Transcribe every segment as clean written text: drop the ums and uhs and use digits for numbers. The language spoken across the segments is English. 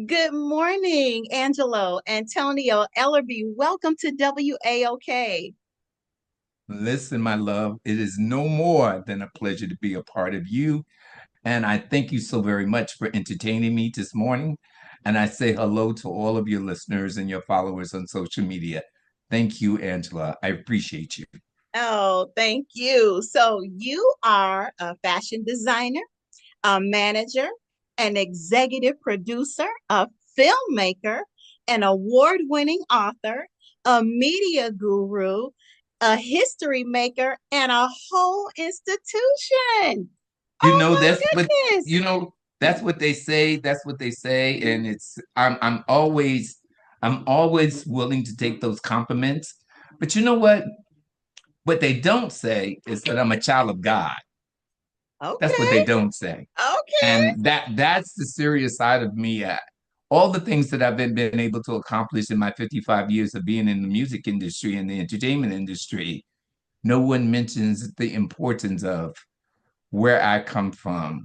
Good morning, Angelo Antonio Ellerbee. Welcome to WAOK. Listen, my love, it is no more than a pleasure to be a part of you. And I thank you so very much for entertaining me this morning. And I say hello to all of your listeners and your followers on social media. Thank you, Angela. I appreciate you. Oh, thank you. So, you are a fashion designer, a manager, an executive producer, a filmmaker, an award winning author, a media guru, a history maker, and a whole institution. You Oh, know, that's my what goodness. you know, that's what they say. That's what they say. And I'm always willing to take those compliments. But you know what? What they don't say is that I'm a child of God. That's what Okay. they don't say. Okay. And that's the serious side of me. All the things that I've been able to accomplish in my 55 years of being in the music industry and the entertainment industry, no one mentions the importance of where I come from,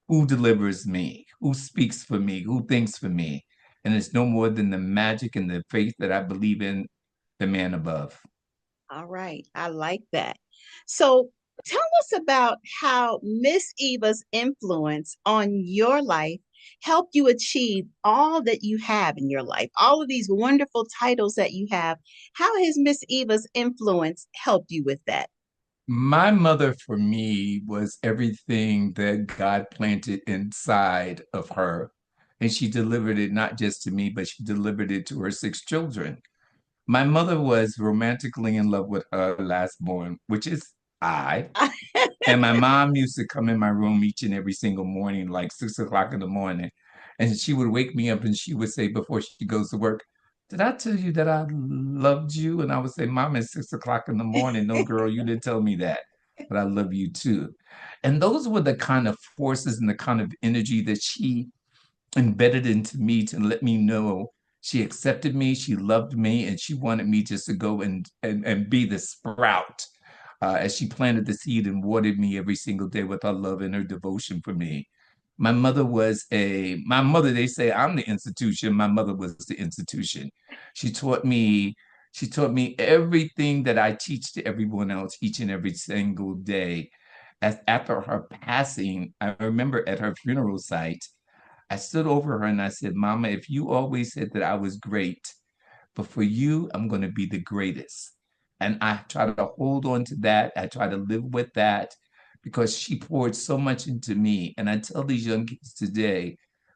who delivers me, who speaks for me, who thinks for me. And it's no more than the magic and the faith that I believe in the man above. All right. I like that. So tell us about how Miss Eva's influence on your life helped you achieve all that you have in your life, all of these wonderful titles that you have. How has Miss Eva's influence helped you with that? My mother, for me, was everything that God planted inside of her. And she delivered it not just to me, but she delivered it to her six children. My mother was romantically in love with her last born, which is I. And my mom used to come in my room each and every single morning, like 6 o'clock in the morning. And she would wake me up and she would say before she goes to work, "Did I tell you that I loved you?" And I would say, "Mom, it's 6 o'clock in the morning. No, girl, you didn't tell me that, but I love you too." And those were the kind of forces and the kind of energy that she embedded into me to let me know she accepted me, she loved me, and she wanted me just to go and be the sprout as she planted the seed and watered me every single day with her love and her devotion for me. My mother, they say I'm the institution. My mother was the institution. She taught me, she taught me everything that I teach to everyone else each and every single day. As after her passing, I remember at her funeral site, I stood over her and I said, "Mama, if you always said that I was great, but for you, I'm going to be the greatest." And I try to hold on to that. I try to live with that because she poured so much into me. And I tell these young kids today,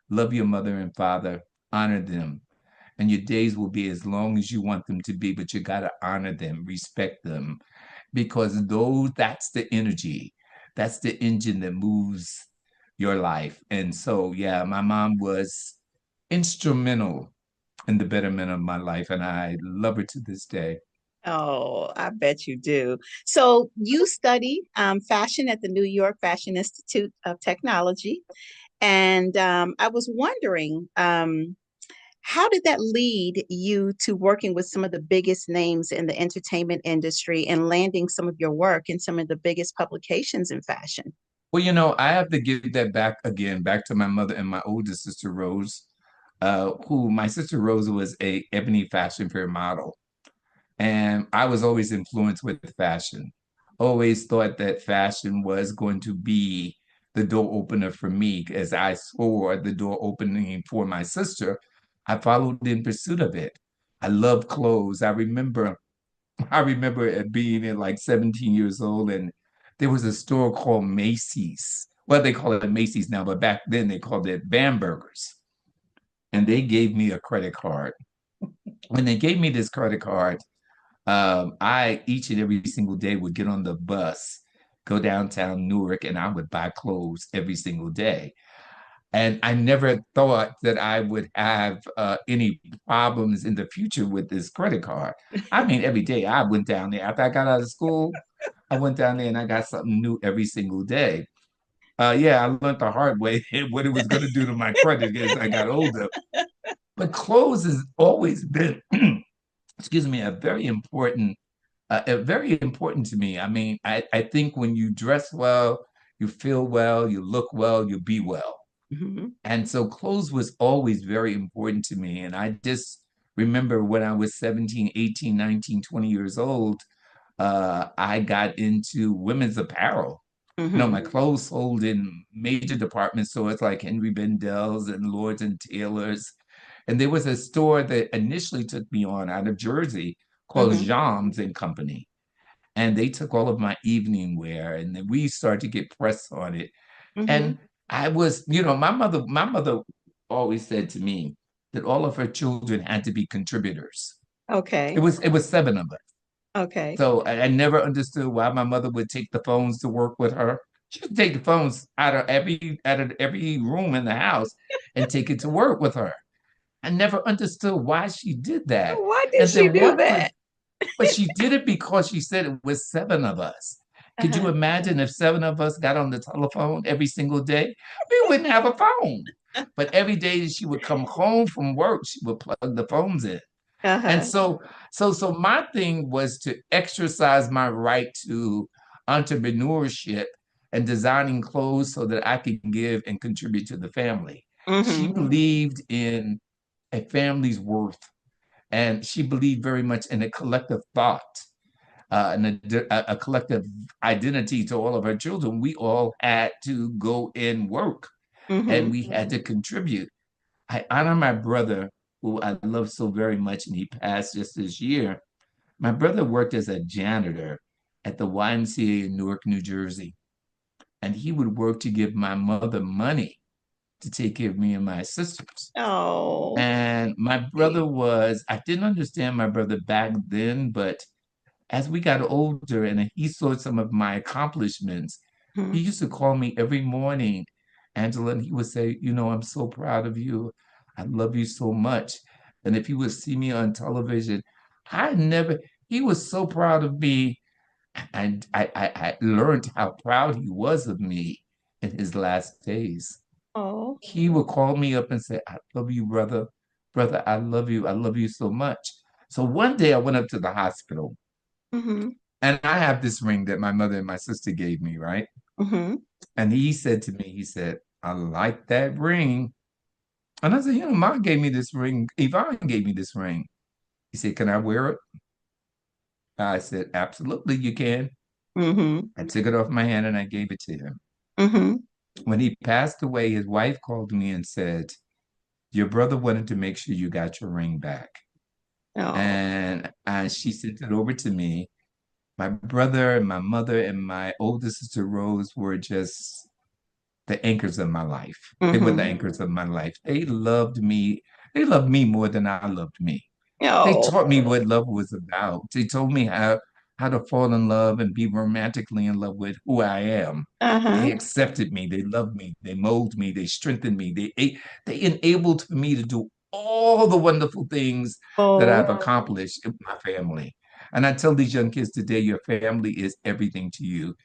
love your mother and father, honor them. And your days will be as long as you want them to be, but you got to honor them, respect them, because that's the energy, that's the engine that moves your life. And so, yeah, my mom was instrumental in the betterment of my life, and I love her to this day. Oh, I bet you do. So you studied fashion at the New York Fashion Institute of Technology. And I was wondering, how did that lead you to working with some of the biggest names in the entertainment industry and landing some of your work in some of the biggest publications in fashion? Well, I have to give that back again, back to my mother and my older sister Rose, who my sister Rose was a ebony fashion fair model. And I was always influenced with fashion. Always thought that fashion was going to be the door opener for me. As I saw the door opening for my sister, I followed in pursuit of it. I love clothes. I remember it being in like 17 years old, and there was a store called Macy's. Well, they call it Macy's now, but back then they called it Bamberger's. And they gave me a credit card. When they gave me this credit card, I each and every single day would get on the bus, go downtown Newark, and I would buy clothes every single day. And I never thought that I would have any problems in the future with this credit card. I mean, every day I went down there. After I got out of school, I went down there and I got something new every single day. Yeah, I learned the hard way what it was going to do to my credit as I got older. But clothes has always been, excuse me, very important to me. I mean, I think when you dress well, you feel well, you look well, you be well. Mhm. And so clothes was always very important to me. And I just remember when I was 17, 18, 19, 20 years old, I got into women's apparel. My Mhm. clothes sold in major department stores like Henry Bendel's and Lords and Taylor's. And there was a store that initially took me on out of Jersey called Mhm. Jams and Company. And they took all of my evening wear and then we started to get press on it. And Mhm. I was, my mother always said to me that all of her children had to be contributors. It Okay. was it was seven of us. Okay. So I never understood why my mother would take the phones to work with her. She would take the phones out of every room in the house and take it to work with her. I never understood why she did that. Why did And she then do one that? day, but she did it because she said it was seven of us. Could you Uh-huh. imagine if seven of us got on the telephone every single day? We wouldn't have a phone. But every day she would come home from work, she would plug the phones in. And Uh-huh. so my thing was to exercise my right to entrepreneurship and designing clothes so that I could give and contribute to the family. She Mhm. believed in a family's worth, and she believed very much in a collective thought, and a collective identity to all of her children. We all had to go and work, and Mhm. we had to contribute. I honor my brother, who I love so very much, and he passed just this year. My brother worked as a janitor at the YMCA in Newark, New Jersey, and he would work to give my mother money to take care of me and my sisters. Oh. And my brother I didn't understand my brother back then, but as we got older and he saw some of my accomplishments, he Mhm. used to call me every morning, Angela, and he would say, I'm so proud of you. I love you so much. And if he would see me on television, I never, he was so proud of me. And I learned how proud he was of me in his last days. Oh. He would call me up and say, I love you, brother. Brother, I love you. I love you so much. So one day I went up to the hospital Mhm. and I have this ring that my mother and my sister gave me, right? Mhm. And he said to me, he said, I like that ring. And I said, Mom gave me this ring. Yvonne gave me this ring. He said, can I wear it? I said, absolutely, you can. Mhm. I took it off my hand and I gave it to him. Mhm. When he passed away, his wife called me and said, your brother wanted to make sure you got your ring back. Oh. And she sent it over to me. My brother and my mother and my older sister Rose were just the anchors of my life. They were the Mhm. anchors of my life. They loved me. They loved me more than I loved me. They Oh. taught me what love was about. They told me how to fall in love and be romantically in love with who I am. Uh-huh. They accepted me. They loved me. They molded me. They strengthened me. They enabled me to do all the wonderful things that Oh. I've accomplished in my family. And I tell these young kids today, your family is everything to you.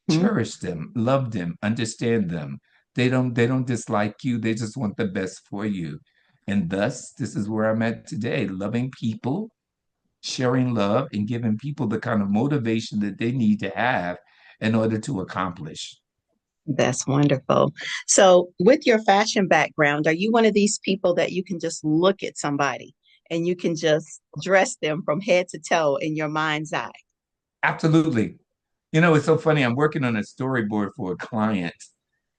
Mhm. Cherish them, love them, understand them. They don't dislike you. They just want the best for you. And thus, this is where I'm at today, loving people, sharing love, and giving people the kind of motivation that they need to have in order to accomplish. That's wonderful. So, with your fashion background, are you one of these people that you can just look at somebody and you can just dress them from head to toe in your mind's eye? Absolutely. It's so funny. I'm working on a storyboard for a client.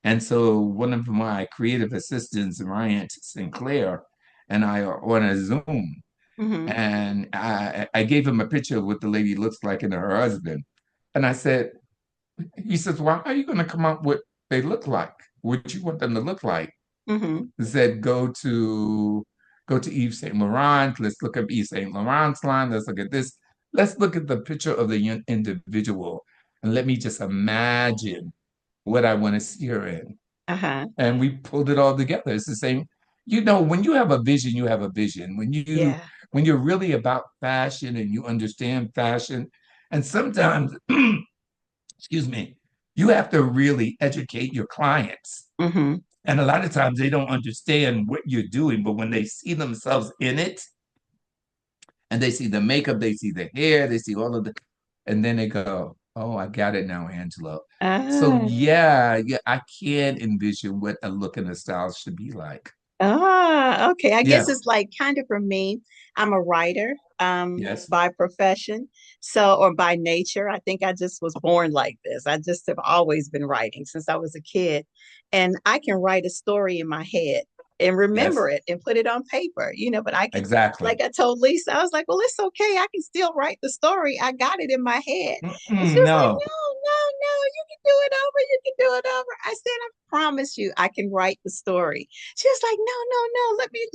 And so one of my creative assistants, Ryan Sinclair, and I are on a Zoom. Hmm. And I gave him a picture of what the lady looks like and her husband. And he says, well, how are you going to come up with what they look like? What you want them to look like? Hmm. He said, go to Yves Saint Laurent. Let's look at Yves Saint Laurent's line. Let's look at this. Let's look at the picture of the individual, and let me just imagine what I want to see her in. Uh-huh. And we pulled it all together. It's the same. When you have a vision, you have a vision. Yeah. When you're really about fashion and you understand fashion, and sometimes, excuse me, you have to really educate your clients. Hmm. And a lot of times they don't understand what you're doing, but when they see themselves in it and they see the makeup, they see the hair, they see all of the, and then they go, Oh, I got it now, Angela. So Ah. yeah, I can envision what a look and a style should be like. Ah, okay. I guess Yeah, it's like kind of for me. I'm a writer, yes, by profession, so or by nature. I think I just was born like this. I just have always been writing since I was a kid, and I can write a story in my head and yes, remember it and put it on paper, but I can, exactly. like I told Lisa, I was like, well, it's okay. I can still write the story. I got it in my head. And she Mm-mm, was like, no. no, you can do it over. You can do it over. I said, I promise you, I can write the story. She was like, no, let me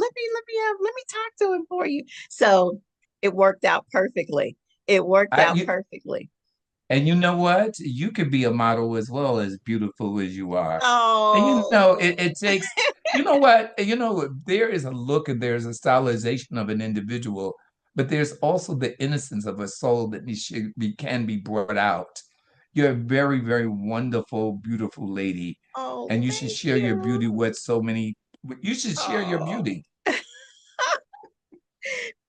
talk to him for you. So it worked out perfectly. It worked I out you, perfectly. and you know what? You could be a model as well, as beautiful as you are. And Oh, it takes, you know what? There is a look and there's a stylization of an individual, but there's also the innocence of a soul that can be brought out. You're a very, very wonderful, beautiful lady, oh, and you should thank share your you. beauty with so many. You should share your Oh, beauty.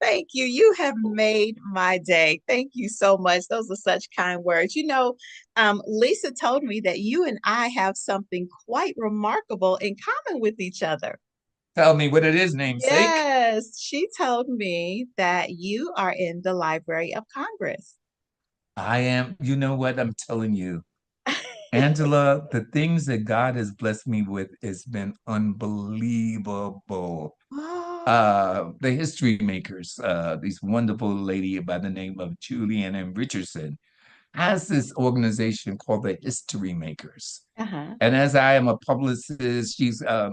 thank you. You have made my day. Thank you so much. Those are such kind words. Lisa told me that you and I have something quite remarkable in common with each other. Tell me what it is, namesake. Yes, she told me that you are in the Library of Congress. I am, you know what I'm telling you. Angela, the things that God has blessed me with has been unbelievable. Oh, The history makers, this wonderful lady by the name of Julianne M. Richardson, has this organization called the History Makers. uh-huh. And as I am a publicist,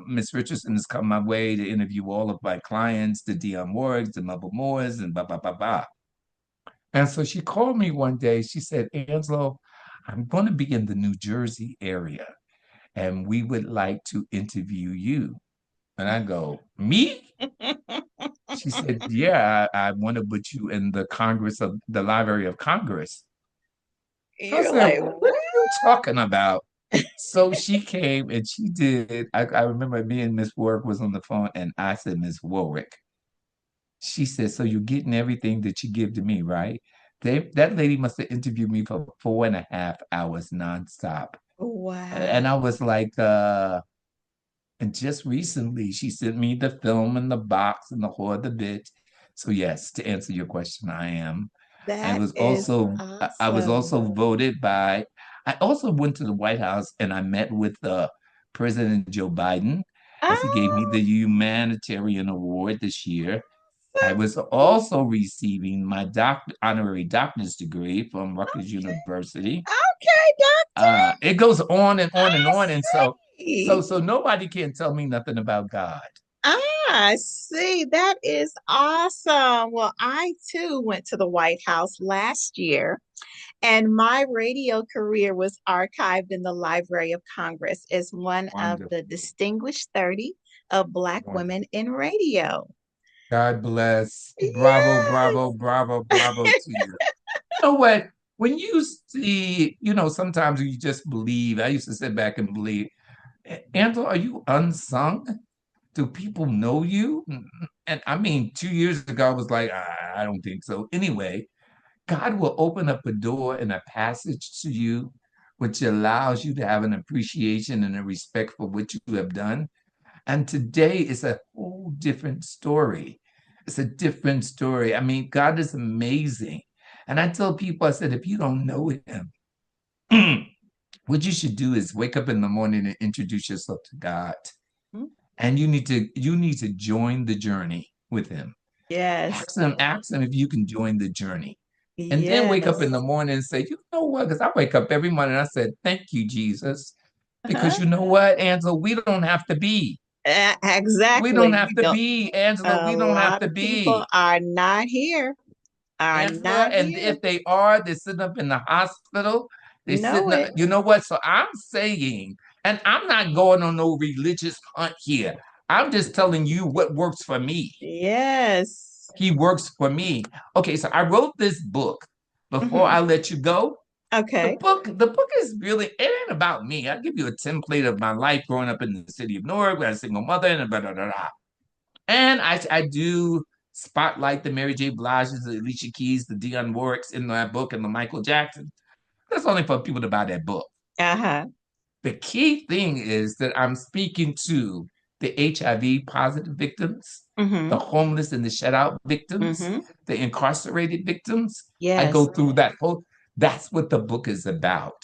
Miss Richardson has come my way to interview all of my clients, the Dionne Warwicks, the Mother Moores, and blah, blah, blah, blah. And so she called me one day. She said, Angelo, I'm going to be in the New Jersey area and we would like to interview you. And I go, me? She said, yeah, I want to put you in the Library of Congress. I You're said, like, what what? are you talking about? So she came and she did. I remember me and Miss Warwick was on the phone and I said, Miss Warwick, she said, so you're getting everything that you give to me, right? That lady must have interviewed me for 4.5 hours nonstop. And I Wow. was like, and just recently she sent me the film and the box and the whole other bit. So yes, to answer your question, I am. That is I was awesome. also voted by, I also went to the White House and I met with President Joe Biden as he gave me Oh, the humanitarian award this year. I was okay. also receiving my honorary doctor's degree from Rutgers University. Okay, doctor. It goes on and on and I on, and see. so nobody can tell me nothing about God. Ah, I see. That is awesome. Well, I too went to the White House last year, and my radio career was archived in the Library of Congress as one of the Wonderful, distinguished 30 of Black wonderful. women in radio. God bless. Bravo, bravo, Yes. bravo, bravo to you. You know what? When you see, sometimes you just believe. I used to sit back and believe. Angela, are you unsung? Do people know you? And I mean, 2 years ago, I was like, I don't think so. Anyway, God will open up a door and a passage to you, which allows you to have an appreciation and a respect for what you have done. And today is a whole different story. It's a different story. I mean, God is amazing. And I tell people, I said, if you don't know him, what you should do is wake up in the morning and introduce yourself to God. And you need to join the journey with him. Yes. Ask him if you can join the journey. And then wake up in the Yes. morning and say, you know what? Because I wake up every morning and I said, thank you, Jesus. Because Uh-huh. you know what, Angela, we don't have to be. We don't Exactly. have to be, Angela. A We don't have lot to of people be. are not here, are Angela, not and here. if they are, they're sitting up in the hospital. They're Know sitting up, it. you know what? So I'm saying, and I'm not going on no religious hunt here. I'm just telling you what works for me. Yes. He works for me. Okay, so I wrote this book. Before I Hmm. let you go, Okay. the book is really, it ain't about me. I'll give you a template of my life growing up in the city of Newark with a single mother and blah, blah, blah, blah. And I do spotlight the Mary J. Blige's, the Alicia Keys, the Dionne Warwicks in that book, and the Michael Jackson. That's only for people to buy that book. Uh-huh. The key thing is that I'm speaking to the HIV positive victims, the Mm-hmm. homeless and the shut out victims, Mm-hmm. the incarcerated victims. I go Yes. through that whole, that's what the book is about.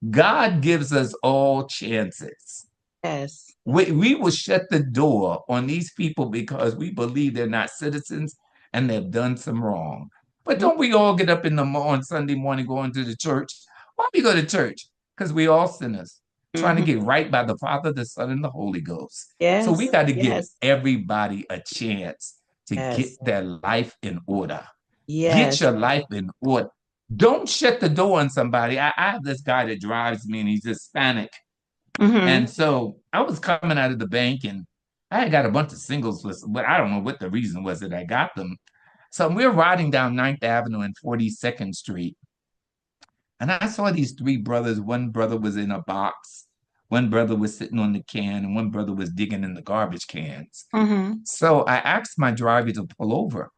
God gives us all chances. Yes. We will shut the door on these people because we believe they're not citizens and they've done some wrong. But don't we all get up on Sunday morning going to the church? Why we go to church? Because we all sinners trying to Mm-hmm. get right by the Father, the Son, and the Holy Ghost. So we Yes. got to give Yes. everybody a chance to get Yes. their life in order. Get Yes. your life in order. Don't shut the door on somebody. I have this guy that drives me and he's Hispanic. Mm-hmm. And so I was coming out of the bank and I had got a bunch of singles, but I don't know what the reason was that I got them. So we're riding down 9th Avenue and 42nd Street. And I saw these three brothers. One brother was in a box, one brother was sitting on the can, and one brother was digging in the garbage cans. Mm-hmm. So I asked my driver to pull over.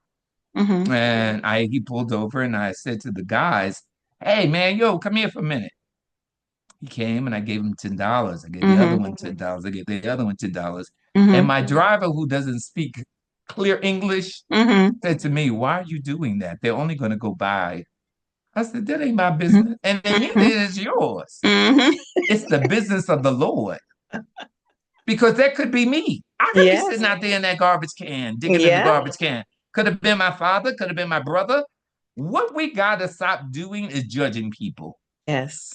Mm-hmm. And he pulled over and I said to the guys, "Hey man, yo, come here for a minute." He came and I gave him $10. I gave the other Mm-hmm. one $10. I gave the other one $10. And Mm-hmm. my driver, who doesn't speak clear English, Mm-hmm. said to me, "Why are you doing that? They're only going to go by." I said, "That ain't my business. And then neither Mm-hmm. is yours. Mm-hmm. It's the business of the Lord." Because that could be me. I could be Yes. sitting out there in that garbage can, digging in the Yeah. garbage can. Could have been my father, could have been my brother. What we got to stop doing is judging people. Yes.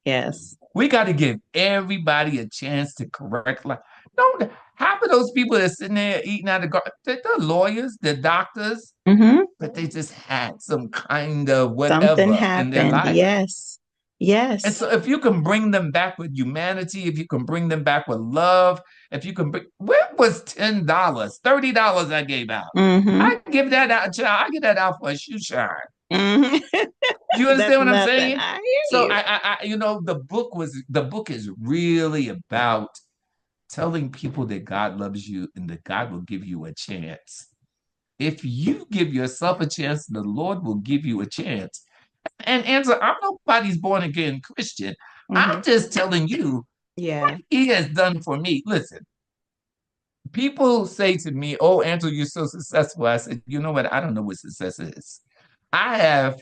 Yes. We got to give everybody a chance to correct life. Don't half of those people that are sitting there eating out of garbage, they're lawyers, they're doctors, Mm-hmm. but they just had some kind of Something whatever in their happened. life. Yes. And Yes. so if you can bring them back with humanity, if you can bring them back with love, if you can bring, where was $10, $30 I gave out? Mm-hmm. I give that out, child. I give that out for a shoe shine. Mm-hmm. Do you That's understand what I'm nothing. saying? I So hear you. the book is really about telling people that God loves you and that God will give you a chance. If you give yourself a chance, the Lord will give you a chance. And Angela, I'm nobody's born again Christian. I'm Mm-hmm. just telling you what Yeah. he has done for me. Listen, people say to me, "Oh, Angela, you're so successful." I said, "You know what? I don't know what success is. I have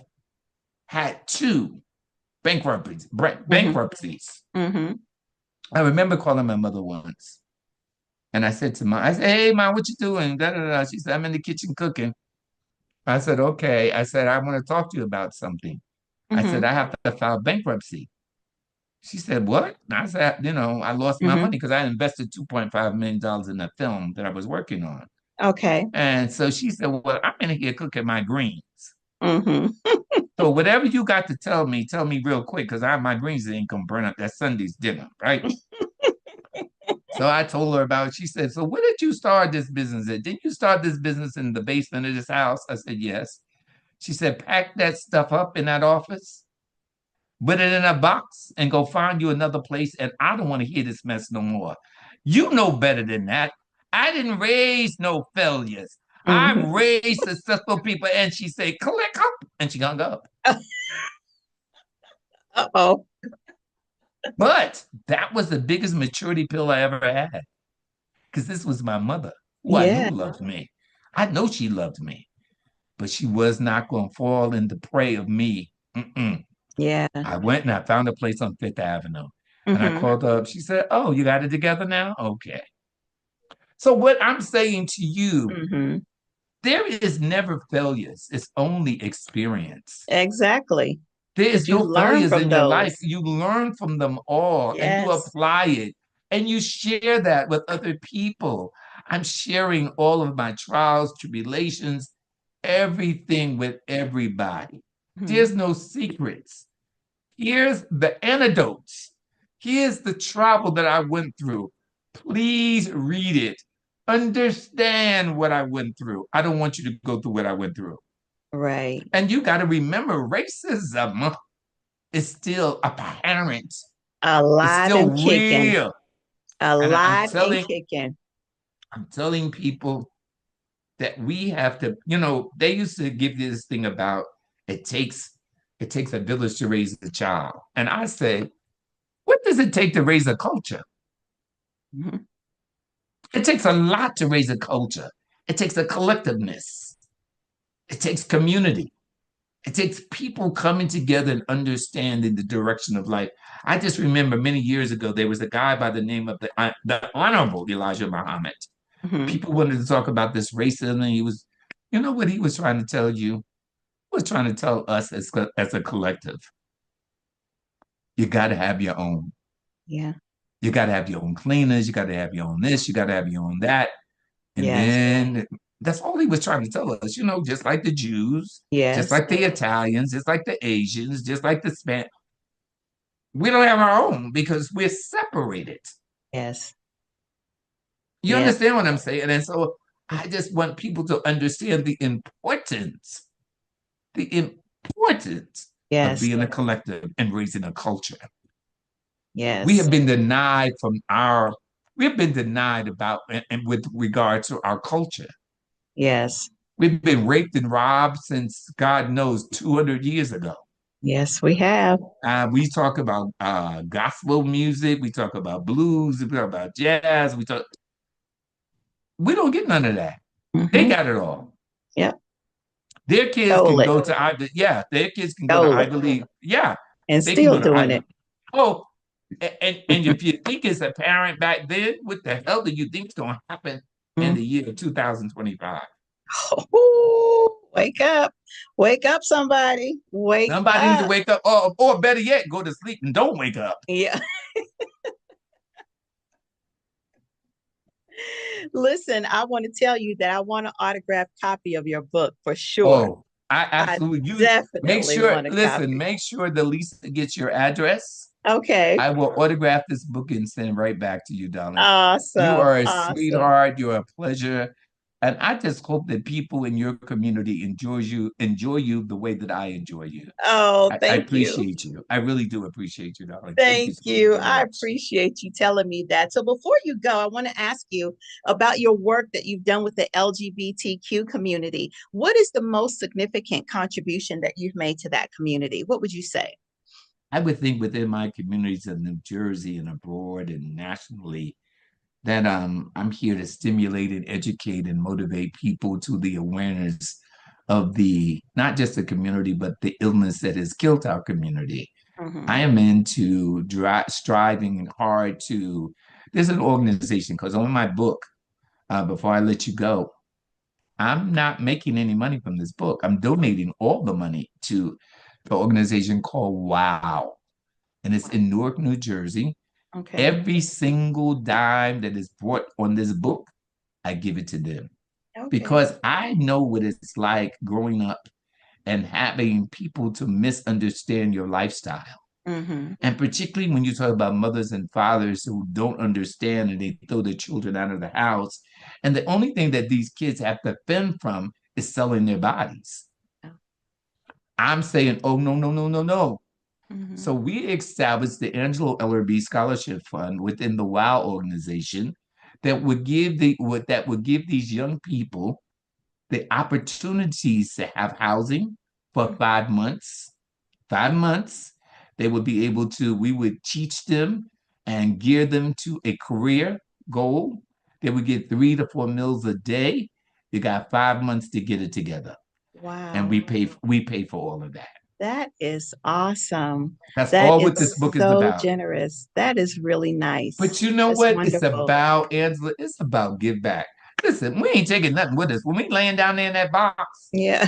had two bankruptcies. Mm-hmm. Bankruptcies. Mm-hmm. I remember calling my mother once, and I said, "Hey, mom, what you doing?" Da, da, da. She said, "I'm in the kitchen cooking." I said, "Okay." I said, "I want to talk to you about something." I said, Mm-hmm. "I have to file bankruptcy." She said, "What?" I said, "I lost my Mm-hmm. money because I invested $2.5 million in a film that I was working on." Okay. And so she said, "Well, I'm in here cooking my greens. Mm-hmm. So whatever you got to tell me real quick, because my greens ain't gonna burn up that Sunday's dinner, right?" So I told her about it. She said, "So where did you start this business at? Didn't you start this business in the basement of this house?" I said, "Yes." She said, "Pack that stuff up in that office, put it in a box, and go find you another place. And I don't want to hear this mess no more. You know better than that. I didn't raise no failures. I Mm-hmm. raised successful people." And she said, "Click up." And she hung up. Uh-oh. But that was the biggest maturity pill I ever had. Because this was my mother, who I knew Yeah. loved me. I know she loved me, but she was not going to fall in the prey of me. Mm-mm. Yeah. I went and I found a place on Fifth Avenue. And I Mm-hmm. called her up. She said, "Oh, you got it together now? Okay." So what I'm saying to you, Mm-hmm. there is never failures. It's only experience. Exactly. There Because is you no learn failures from in your life. those. You learn from them all and you Yes. apply it and you share that with other people. I'm sharing all of my trials, tribulations, everything with everybody. Mm-hmm. There's no secrets. Here's the antidotes. Here's the travel that I went through. Please read it. Understand what I went through. I don't want you to go through what I went through. Right. And you got to remember racism is still apparent. It's Alive still and kicking. real. And Alive and kicking. I'm telling people that we have to, they used to give this thing about it takes It takes a village to raise a child. And I say, what does it take to raise a culture? Mhm. It takes a lot to raise a culture. It takes a collectiveness. It takes community. It takes people coming together and understanding the direction of life. I just remember many years ago, there was a guy by the name of the Honorable Elijah Muhammad. Mhm. People wanted to talk about this racism, and he was, you know what he was trying to tell you? He was trying to tell us as a collective, you got to have your own. Yeah. You got to have your own cleaners. You got to have your own this. You got to have your own that. And Yes. then that's all he was trying to tell us, just like the Jews, just Yes. like the Italians, just like the Asians, just like the Spanish. We don't have our own because we're separated. Yes. You Yes. understand what I'm saying? And so I just want people to understand the importance of Yes. being a collective and raising a culture. We Yes. have been denied about and with regard to our culture. Yes. We've been raped and robbed since God knows 200 years ago. Yes, we have. We talk about gospel music, we talk about blues, we talk about jazz, we don't get none of that. They Hmm. got it all. Yep. Their kids can Stole it. go to Ivy, yeah, their kids can go to Stole it. Ivy League. Yeah, And they can still go to doing Ivy. it. Oh, and if you think it's a parent back then, what the hell do you think is going to happen in Mm. the year 2025? Wake up. Wake up, somebody. Wake Somebody need to up. wake up, or better yet, go to sleep and don't wake up. Yeah. Listen, I want to tell you that I want an autographed copy of your book for sure. Oh, I I absolutely. You make definitely sure, want a listen, copy. make sure the Lisa gets your address. Okay. I will autograph this book and send right back to you, darling. You Awesome. are a Awesome. sweetheart. You're a pleasure. And I just hope that people in your community enjoy you the way that I enjoy you. Oh, I thank you. appreciate you. I really do appreciate you, darling. Thank you Thank so you. very I much. appreciate you telling me that. So before you go, I want to ask you about your work that you've done with the LGBTQ community. What is the most significant contribution that you've made to that community? What would you say? I would think within my communities in New Jersey and abroad and nationally, that I'm here to stimulate and educate and motivate people to the awareness of the not just the community, but the illness that has killed our community. I Hmm. am into striving hard to. There's an organization because on my book, before I let you go, I'm not making any money from this book. I'm donating all the money to the organization called WOW, and it's in Newark, New Jersey. Okay. Every single dime that is brought on this book, I give it to them Okay. because I know what it's like growing up and having people to misunderstand your lifestyle. Hmm. And particularly when you talk about mothers and fathers who don't understand and they throw their children out of the house. And the only thing that these kids have to fend from is selling their bodies. I'm saying, oh, no, no, no, no, no. Hmm. So we established the Angelo Ellerbee Scholarship Fund within the WOW organization that would give these young people the opportunities to have housing for 5 months. 5 months, they would be able to. We would teach them and gear them to a career goal. They would get 3 to 4 meals a day. You got 5 months to get it together, and Wow. we pay for all of that. That is awesome. That's That all is what this book is so about. generous. That is really nice. But you know That's what? It's wonderful. about, Angela, it's about give back. Listen, we ain't taking nothing with us. When we laying down there in that box, Yeah.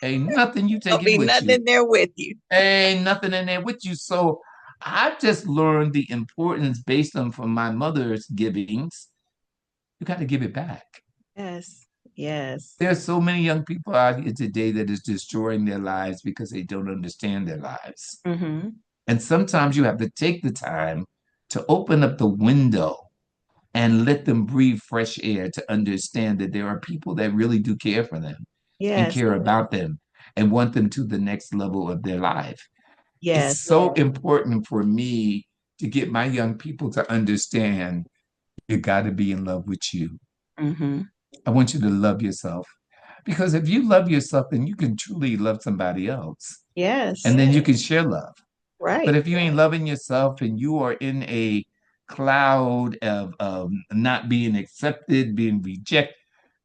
ain't nothing you There'll taking be with nothing you. in there with you. Ain't nothing in there with you. So I've just learned the importance based on from my mother's givings. You got to give it back. Yes. Yes. There's so many young people out here today that is destroying their lives because they don't understand their lives. Hmm. And sometimes you have to take the time to open up the window and let them breathe fresh air to understand that there are people that really do care for them and Yes. care about them and want them to the next level of their life. It's Yes. so important for me to get my young people to understand you got to be in love with you. Hmm. I want you to love yourself Because if you love yourself, then you can truly love somebody else. Yes. And then you can share love. But Right. if you ain't loving yourself and you are in a cloud of not being accepted, being rejected,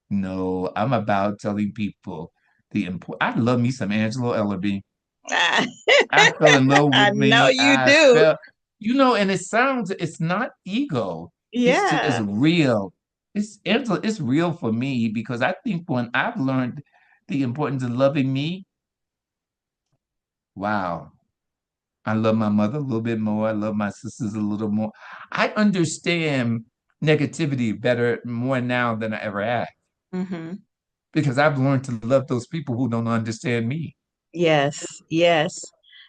no, I'm about telling people the important. I love me some Angelo Ellerbee. I fell in love I with know me. you I do. felt, and it's not ego. It's just Yeah. real. It's real for me because I think when I've learned the importance of loving me, wow, I love my mother a little bit more. I love my sisters a little more. I understand negativity better more now than I ever have Mm-hmm. because I've learned to love those people who don't understand me. Yes, yes,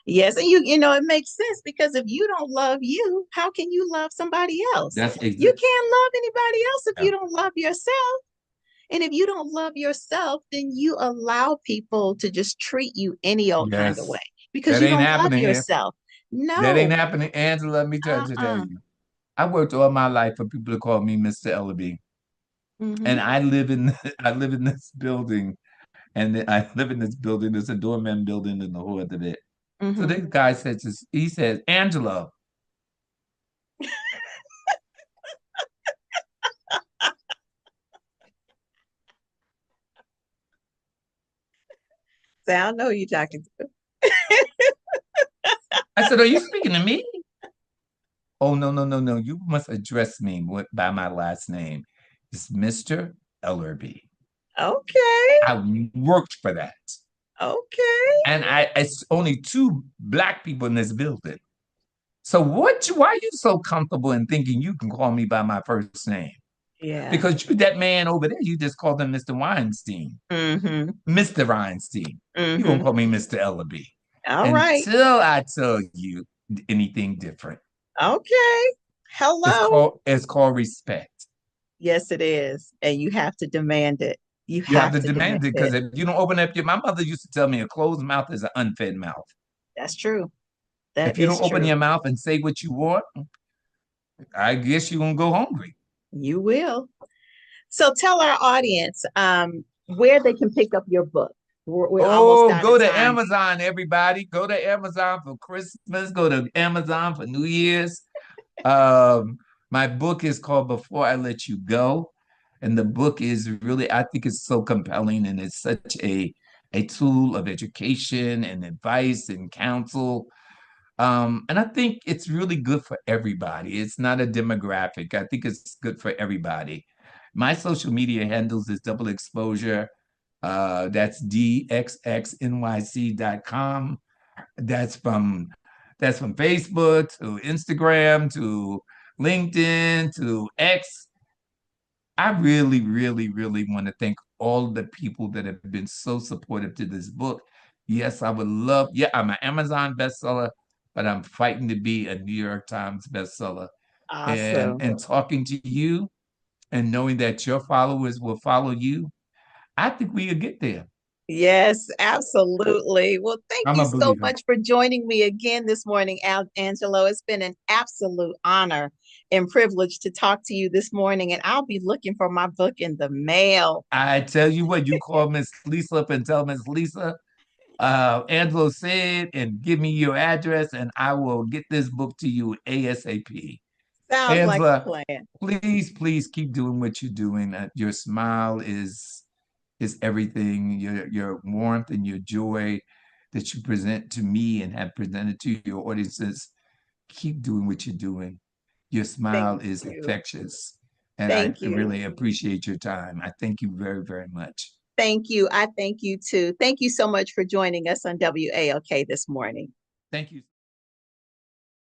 yes. And it makes sense because if you don't love you, how can you love somebody else? That's You exactly. can't love anybody else if you don't love yourself. And if you don't love yourself, then you allow people to just treat you any old kind of way Yes. because That you ain't don't love happening here. yourself. That ain't No. happening. Angela, let me tell Uh-uh. you. I worked all my life for people to call me Mr. Ellerbee. And Mm-hmm. I live in I live in this building. And I live in this building. It's a doorman building in the hood of it. So Mm-hmm. this guy says, he says, Angelo. So I don't know who you're talking to. I said, are you speaking to me? Oh, no, no, no, no. You must address me by my last name. It's Mr. Ellerbee. Okay. I worked for that. Okay. And it's only two black people in this building. So why are you so comfortable in thinking you can call me by my first name? Yeah. Because you, that man over there, you just called him Mr. Weinstein. Mm-hmm. Mr. Weinstein. You're gonna Mm-hmm. call me Mr. Ellerbee All right. until I tell you anything different. Okay. Hello. It's called respect. Yes, it is. And you have to demand it. You You have have to to demand demand it because it. if you don't open up my mother used to tell me a closed mouth is an unfed mouth. That's true. That If you is don't open true. your mouth and say what you want, I guess you're gonna go hungry. You will. So tell our audience where they can pick up your book. We're almost Oh, out of go to time. Amazon, everybody. Go to Amazon for Christmas. Go to Amazon for New Year's. Um, my book is called Before I Let You Go. And the book is really, I think it's so compelling and it's such a tool of education and advice and counsel. And I think it's really good for everybody. It's not a demographic. I think it's good for everybody. My social media handles is double exposure. That's dxxnyc.com. That's from that's from Facebook to Instagram to LinkedIn to X. I really, really, really want to thank all the people that have been so supportive to this book. Yes, I would love, yeah, I'm an Amazon bestseller, but I'm fighting to be a New York Times bestseller. Awesome. And talking to you and knowing that your followers will follow you, I think we will get there. Yes, absolutely. Well, thank I'm you a so believer. much for joining me again this morning, Angelo. It's been an absolute honor and privilege to talk to you this morning, and I'll be looking for my book in the mail. I tell you what, you call Miss Lisa up and tell Miss Lisa, Angelo said, and give me your address, and I will get this book to you ASAP. Sounds like a Angela, plan. please, please keep doing what you're doing. Your smile is everything. Your warmth and your joy that you present to me and have presented to your audiences. Keep doing what you're doing. Your smile Thank is you. infectious, and I Thank you. really appreciate your time. I thank you very, very much. Thank you. I thank you too. Thank you so much for joining us on WAOK this morning. Thank you.